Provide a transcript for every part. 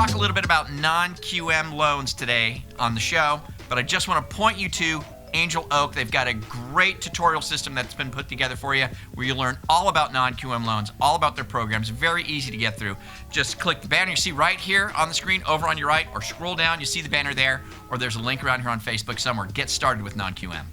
talk a little bit about non-QM loans today on the show, but I just want to point you to Angel Oak. They've got a great tutorial system that's been put together for you where you learn all about non-QM loans, all about their programs. Very easy to get through. Just click the banner you see right here on the screen over on your right, or scroll down, you see the banner there, or there's a link around here on Facebook somewhere. Get started with non-QM.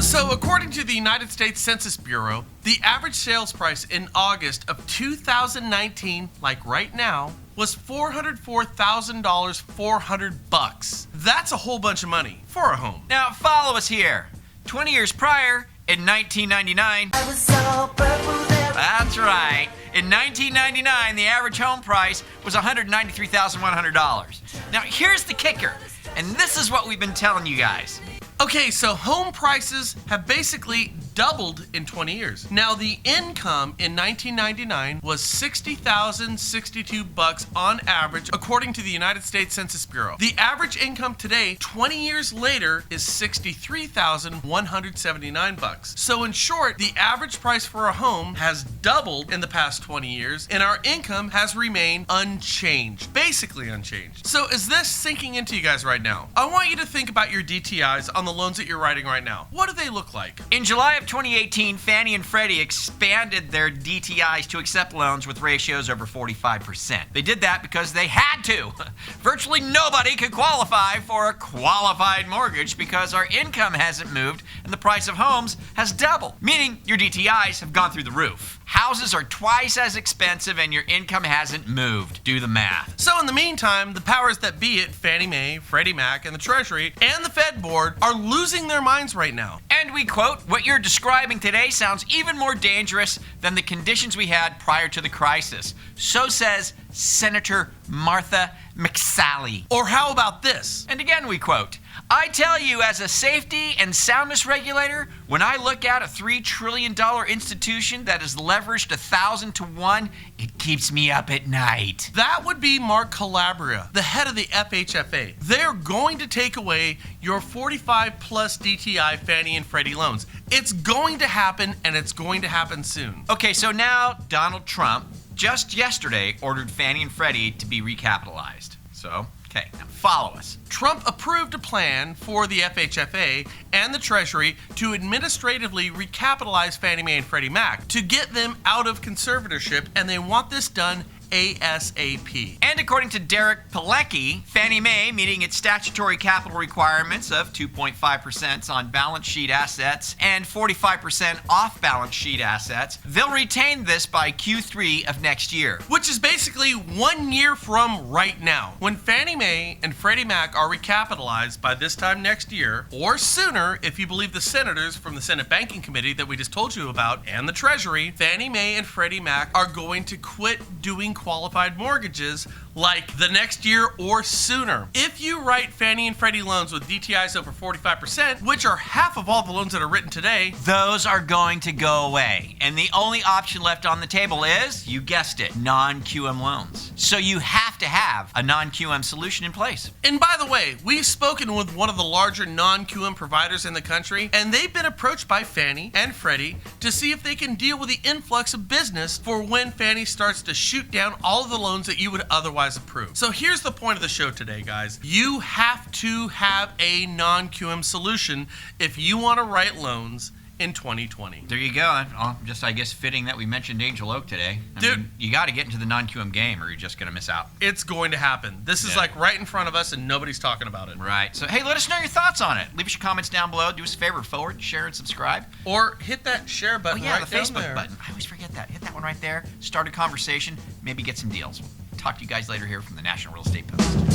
So according to the United States Census Bureau, the average sales price in August of 2019, like right now, was $404,000, 400 bucks. That's a whole bunch of money for a home. Now follow us here. 20 years prior, in 1999, I was so purple there. that's right. In 1999, the average home price was $193,100. Now here's the kicker, and this is what we've been telling you guys. Okay, so home prices have basically doubled in 20 years. Now, the income in 1999 was $60,062 on average, according to the United States Census Bureau. The average income today, 20 years later, is $63,179. So, in short, the average price for a home has doubled in the past 20 years, and our income has remained unchanged, basically unchanged. So, is this sinking into you guys right now? I want you to think about your DTIs on the loans that you're writing right now. What do they look like? In July of 2018, Fannie and Freddie expanded their DTIs to accept loans with ratios over 45%. They did that because they had to. Virtually nobody could qualify for a qualified mortgage because our income hasn't moved and the price of homes has doubled, meaning your DTIs have gone through the roof. Houses are twice as expensive and your income hasn't moved. Do the math. So in the meantime, the powers that be at Fannie Mae, Freddie Mac, and the Treasury, and the Fed Board are losing their minds right now. And we quote, "What you're describing today sounds even more dangerous than the conditions we had prior to the crisis." So says Senator Martha McSally. Or how about this? And again we quote, "I tell you, as a safety and soundness regulator, when I look at a $3 trillion institution that is leveraged 1,000 to 1, it keeps me up at night." That would be Mark Calabria, the head of the FHFA. They're going to take away your 45 plus DTI Fannie and Freddie loans. It's going to happen, and it's going to happen soon. Okay, so now Donald Trump just yesterday ordered Fannie and Freddie to be recapitalized. So, okay, now follow us. Trump approved a plan for the FHFA and the Treasury to administratively recapitalize Fannie Mae and Freddie Mac to get them out of conservatorship, and they want this done ASAP. And according to Derek Pilecki, Fannie Mae, meeting its statutory capital requirements of 2.5% on balance sheet assets and 45% off balance sheet assets, they'll retain this by Q3 of next year. Which is basically 1 year from right now. When Fannie Mae and Freddie Mac are recapitalized by this time next year, or sooner if you believe the senators from the Senate Banking Committee that we just told you about, and the Treasury, Fannie Mae and Freddie Mac are going to quit doing qualified mortgages like the next year or sooner. If you write Fannie and Freddie loans with DTIs over 45%, which are half of all the loans that are written today, those are going to go away. And the only option left on the table is, you guessed it, non-QM loans. So you have to have a non-QM solution in place. and by the way, we've spoken with one of the larger non-QM providers in the country, and they've been approached by Fannie and Freddie to see if they can deal with the influx of business for when Fannie starts to shoot down all of the loans that you would otherwise approve. So here's the point of the show today, guys. You have to have a non-QM solution if you want to write loans in 2020. There you go. Just, I guess, fitting that we mentioned Angel Oak today. I mean, you got to get into the non-QM game or you're just going to miss out. It's going to happen. This is like right in front of us and nobody's talking about it. Right. So, hey, let us know your thoughts on it. Leave us your comments down below. Do us a favor, forward, share, and subscribe. Or hit that share button the right down Facebook there. button. I always forget that. Hit that one right there. Start a conversation. Maybe get some deals. We'll talk to you guys later here from the National Real Estate Post.